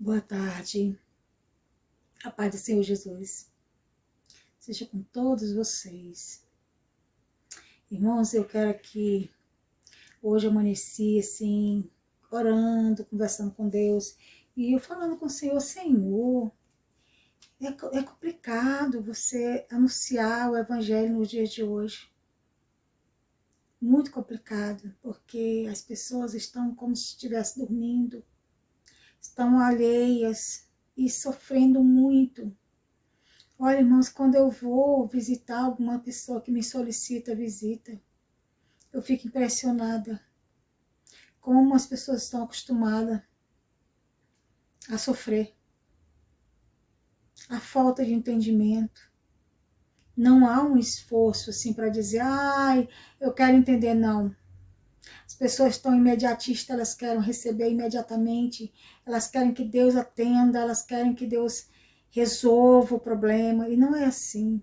Boa tarde, a paz do Senhor Jesus seja com todos vocês. Irmãos, eu quero que hoje eu amanheci assim, orando, conversando com Deus, e eu falando com o Senhor, Senhor, é complicado você anunciar o Evangelho nos dias de hoje. Muito complicado, porque as pessoas estão como se estivessem dormindo, estão alheias e sofrendo muito. Olha, irmãos, quando eu vou visitar alguma pessoa que me solicita visita, eu fico impressionada como as pessoas estão acostumadas a sofrer. A falta de entendimento. Não há um esforço assim para dizer, ai, eu quero entender, não. As pessoas estão imediatistas, elas querem receber imediatamente, elas querem que Deus atenda, elas querem que Deus resolva o problema, e não é assim.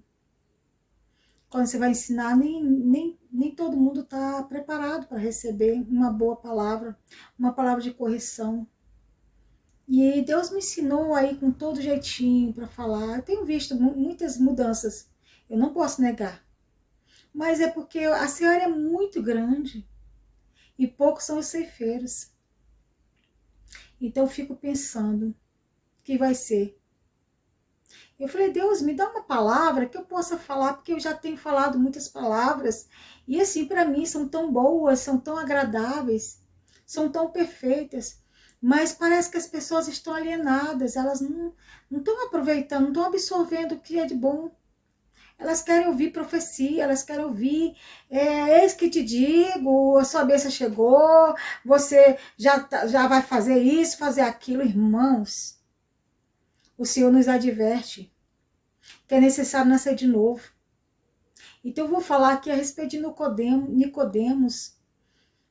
Quando você vai ensinar, nem todo mundo está preparado para receber uma boa palavra, uma palavra de correção. E Deus me ensinou aí com todo jeitinho para falar. Eu tenho visto muitas mudanças, eu não posso negar. Mas é porque a seara é muito grande e poucos são os ceifeiros. Então eu fico pensando, o que vai ser? Eu falei, Deus, me dá uma palavra que eu possa falar, porque eu já tenho falado muitas palavras, e assim, para mim, são tão boas, são tão agradáveis, são tão perfeitas, mas parece que as pessoas estão alienadas, elas não estão aproveitando, não estão absorvendo o que é de bom. Elas querem ouvir profecia, elas querem ouvir, eis que te digo, a sua bênção chegou, você já vai fazer isso, fazer aquilo. Irmãos, o Senhor nos adverte que é necessário nascer de novo. Então eu vou falar aqui a respeito de Nicodemos,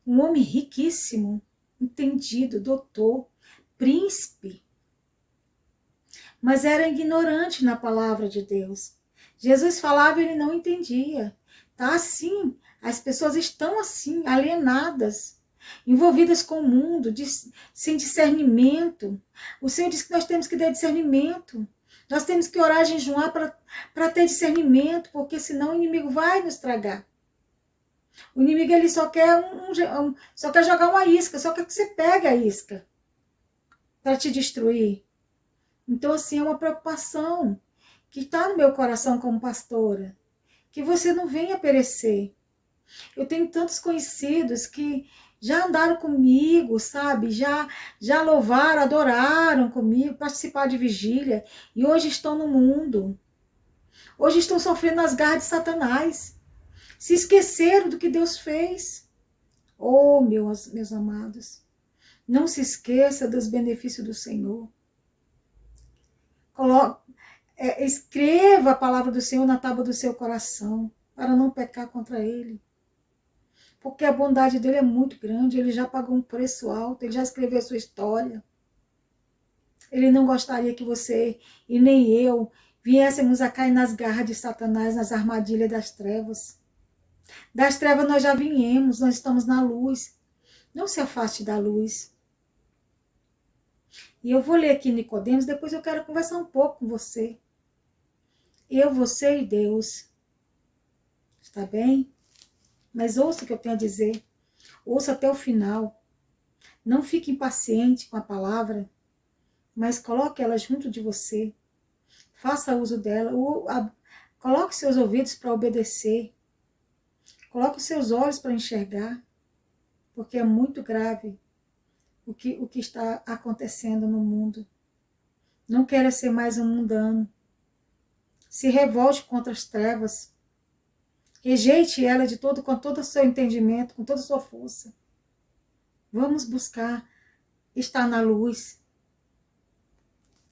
um homem riquíssimo, entendido, doutor, príncipe, mas era ignorante na palavra de Deus. Jesus falava e ele não entendia. Tá assim, as pessoas estão assim, alienadas, envolvidas com o mundo, sem discernimento. O Senhor disse que nós temos que ter discernimento. Nós temos que orar e jejuar para ter discernimento, porque senão o inimigo vai nos tragar. O inimigo ele só quer só quer jogar uma isca, só quer que você pegue a isca para te destruir. Então assim, é uma preocupação que está no meu coração como pastora, que você não venha perecer. Eu tenho tantos conhecidos que já andaram comigo, sabe? Já louvaram, adoraram comigo, participaram de vigília, e hoje estão no mundo. Hoje estão sofrendo as garras de Satanás. Se esqueceram do que Deus fez. Oh, meus amados, não se esqueça dos benefícios do Senhor. Escreva a palavra do Senhor na tábua do seu coração, para não pecar contra Ele. Porque a bondade dele é muito grande, ele já pagou um preço alto, ele já escreveu a sua história. Ele não gostaria que você e nem eu viéssemos a cair nas garras de Satanás, nas armadilhas das trevas. Das trevas nós já viemos, nós estamos na luz. Não se afaste da luz. E eu vou ler aqui Nicodemos, depois eu quero conversar um pouco com você. Eu, você e Deus. Está bem? Mas ouça o que eu tenho a dizer. Ouça até o final. Não fique impaciente com a palavra, mas coloque ela junto de você. Faça uso dela. Coloque seus ouvidos para obedecer. Coloque seus olhos para enxergar. Porque é muito grave o que está acontecendo no mundo. Não queira ser mais um mundano. Se revolte contra as trevas. Rejeite ela com todo o seu entendimento, com toda a sua força. Vamos buscar estar na luz.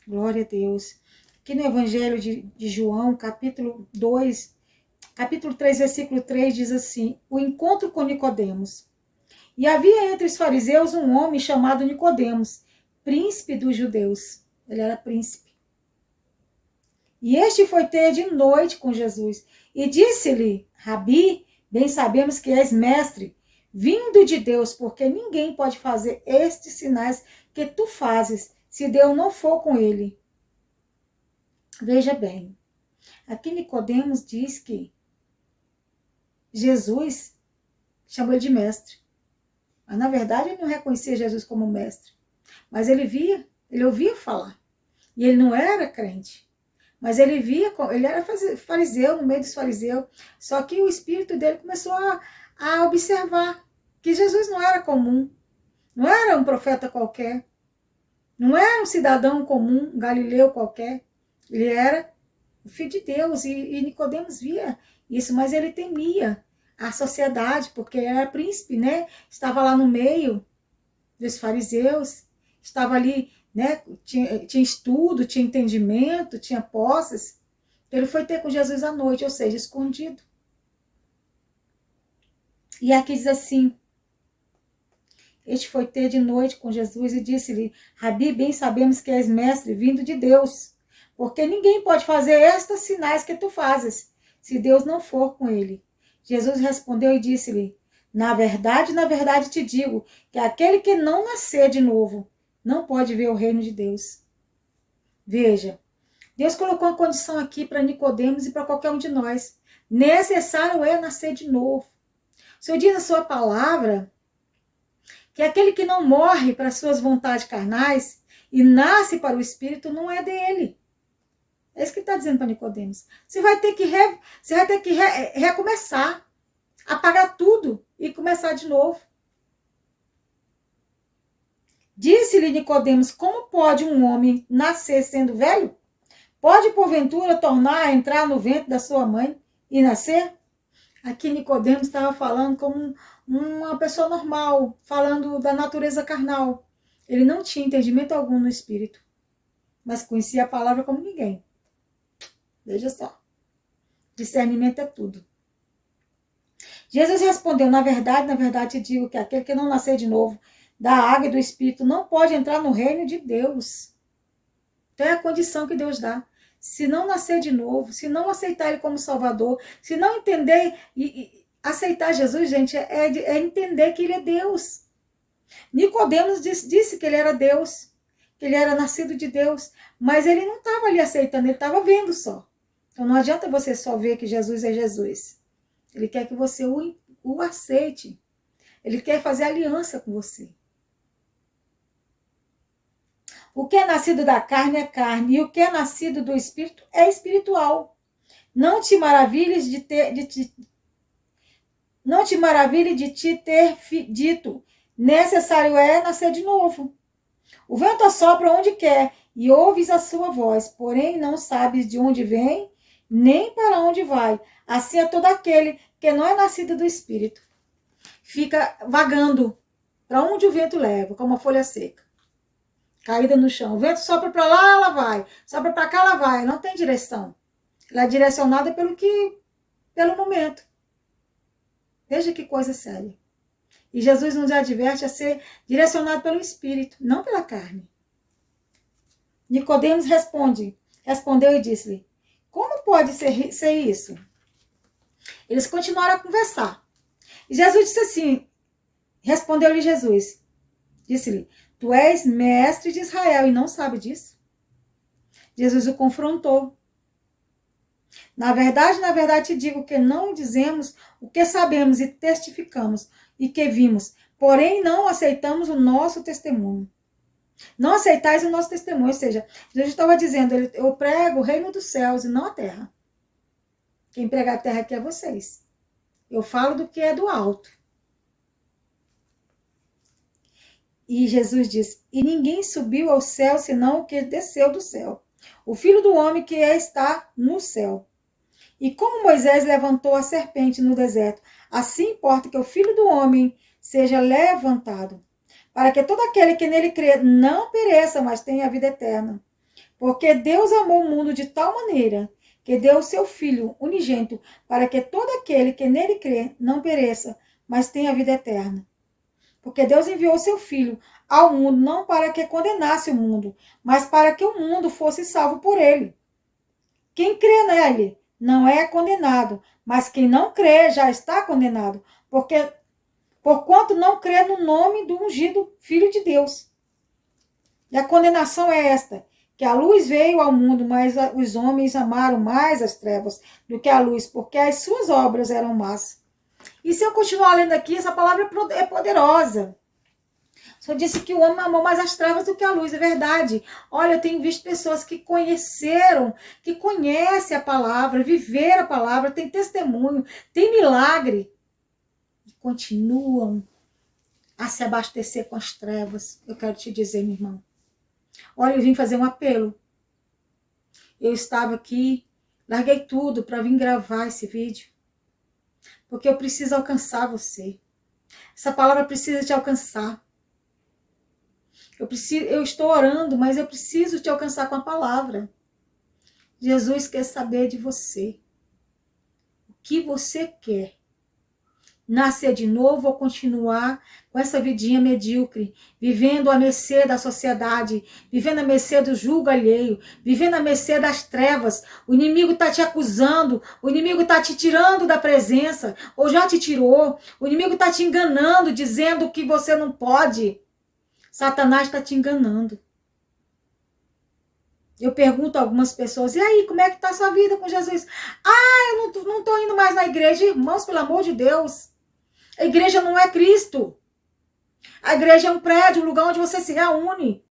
Glória a Deus. Aqui no Evangelho de João, capítulo 2, capítulo 3, versículo 3, diz assim, o encontro com Nicodemos. E havia entre os fariseus um homem chamado Nicodemos, príncipe dos judeus. Ele era príncipe. E este foi ter de noite com Jesus. E disse-lhe, Rabi, bem sabemos que és mestre, vindo de Deus, porque ninguém pode fazer estes sinais que tu fazes, se Deus não for com ele. Veja bem, aqui Nicodemos diz que Jesus chamou ele de mestre. Mas na verdade ele não reconhecia Jesus como mestre. Mas ele ouvia falar. E ele não era crente. Mas ele era fariseu, no meio dos fariseus. Só que o espírito dele começou a observar que Jesus não era comum. Não era um profeta qualquer. Não era um cidadão comum, um galileu qualquer. Ele era o filho de Deus. E Nicodemos via isso, mas ele temia a sociedade, porque era príncipe, né? Estava lá no meio dos fariseus, estava ali, né? Tinha estudo, tinha entendimento, tinha posses. Ele foi ter com Jesus à noite, ou seja, escondido. E aqui diz assim: este foi ter de noite com Jesus e disse-lhe: Rabi, bem sabemos que és mestre vindo de Deus, porque ninguém pode fazer estes sinais que tu fazes, se Deus não for com ele. Jesus respondeu e disse-lhe: na verdade te digo, que aquele que não nascer de novo, não pode ver o reino de Deus. Veja, Deus colocou uma condição aqui para Nicodemos e para qualquer um de nós. Necessário é nascer de novo. O Senhor diz na sua palavra que aquele que não morre para suas vontades carnais e nasce para o Espírito não é dele. É isso que ele está dizendo para Nicodemos. Você vai ter que recomeçar, apagar tudo e começar de novo. Disse-lhe Nicodemos: como pode um homem nascer sendo velho? Pode, porventura, tornar a entrar no ventre da sua mãe e nascer? Aqui Nicodemos estava falando como uma pessoa normal, falando da natureza carnal. Ele não tinha entendimento algum no espírito, mas conhecia a palavra como ninguém. Veja só. Discernimento é tudo. Jesus respondeu: na verdade te digo que aquele que não nascer de novo da água e do Espírito não pode entrar no reino de Deus. Então é a condição que Deus dá. Se não nascer de novo, se não aceitar Ele como Salvador, se não entender e aceitar Jesus, gente, é entender que Ele é Deus. Nicodemos disse que Ele era Deus, que Ele era nascido de Deus, mas ele não estava ali aceitando, ele estava vendo só. Então não adianta você só ver que Jesus é Jesus. Ele quer que você o aceite. Ele quer fazer aliança com você. O que é nascido da carne é carne, e o que é nascido do Espírito é espiritual. Não te maravilhes de te ter dito: necessário é nascer de novo. O vento assopra onde quer, e ouves a sua voz, porém não sabes de onde vem, nem para onde vai. Assim é todo aquele que não é nascido do Espírito. Fica vagando para onde o vento leva, como a folha seca, caída no chão. O vento sopra para lá, ela vai. Sopra para cá, ela vai. Não tem direção. Ela é direcionada pelo momento. Veja que coisa séria. E Jesus nos adverte a ser direcionado pelo Espírito, não pela carne. Nicodemos respondeu e disse-lhe: como pode ser isso? Eles continuaram a conversar. E Jesus disse assim, respondeu-lhe Jesus, disse-lhe: tu és mestre de Israel e não sabe disso? Jesus o confrontou. Na verdade te digo que não dizemos o que sabemos e testificamos e que vimos, porém não aceitamos o nosso testemunho. Não aceitais o nosso testemunho, ou seja, Jesus estava dizendo: eu prego o reino dos céus e não a terra. Quem prega a terra aqui é vocês. Eu falo do que é do alto. E Jesus diz: e ninguém subiu ao céu senão o que desceu do céu, o Filho do Homem que está no céu. E como Moisés levantou a serpente no deserto, assim importa que o Filho do Homem seja levantado, para que todo aquele que nele crê não pereça, mas tenha a vida eterna. Porque Deus amou o mundo de tal maneira que deu o seu Filho unigênito, para que todo aquele que nele crê não pereça, mas tenha a vida eterna. Porque Deus enviou o seu Filho ao mundo não para que condenasse o mundo, mas para que o mundo fosse salvo por ele. Quem crê nele não é condenado, mas quem não crê já está condenado, porquanto não crê no nome do ungido Filho de Deus. E a condenação é esta, que a luz veio ao mundo, mas os homens amaram mais as trevas do que a luz, porque as suas obras eram más. E se eu continuar lendo aqui, essa palavra é poderosa. Só disse que o homem amou mais as trevas do que a luz, é verdade. Olha, eu tenho visto pessoas que conheceram, que conhecem a palavra, viveram a palavra, tem testemunho, tem milagre, e continuam a se abastecer com as trevas. Eu quero te dizer, meu irmão, olha, eu vim fazer um apelo. Eu estava aqui, larguei tudo para vir gravar esse vídeo, porque eu preciso alcançar você. Essa palavra precisa te alcançar. Eu estou orando, mas eu preciso te alcançar com a palavra. Jesus quer saber de você. O que você quer? Nascer de novo ou continuar com essa vidinha medíocre, vivendo à mercê da sociedade, vivendo à mercê do julgo alheio, vivendo à mercê das trevas. O inimigo está te acusando, o inimigo está te tirando da presença, ou já te tirou. O inimigo está te enganando, dizendo que você não pode. Satanás está te enganando. Eu pergunto a algumas pessoas, e aí, como é que está a sua vida com Jesus? Ah, eu não estou indo mais na igreja. Irmãos, pelo amor de Deus. A igreja não é Cristo. A igreja é um prédio, um lugar onde você se reúne.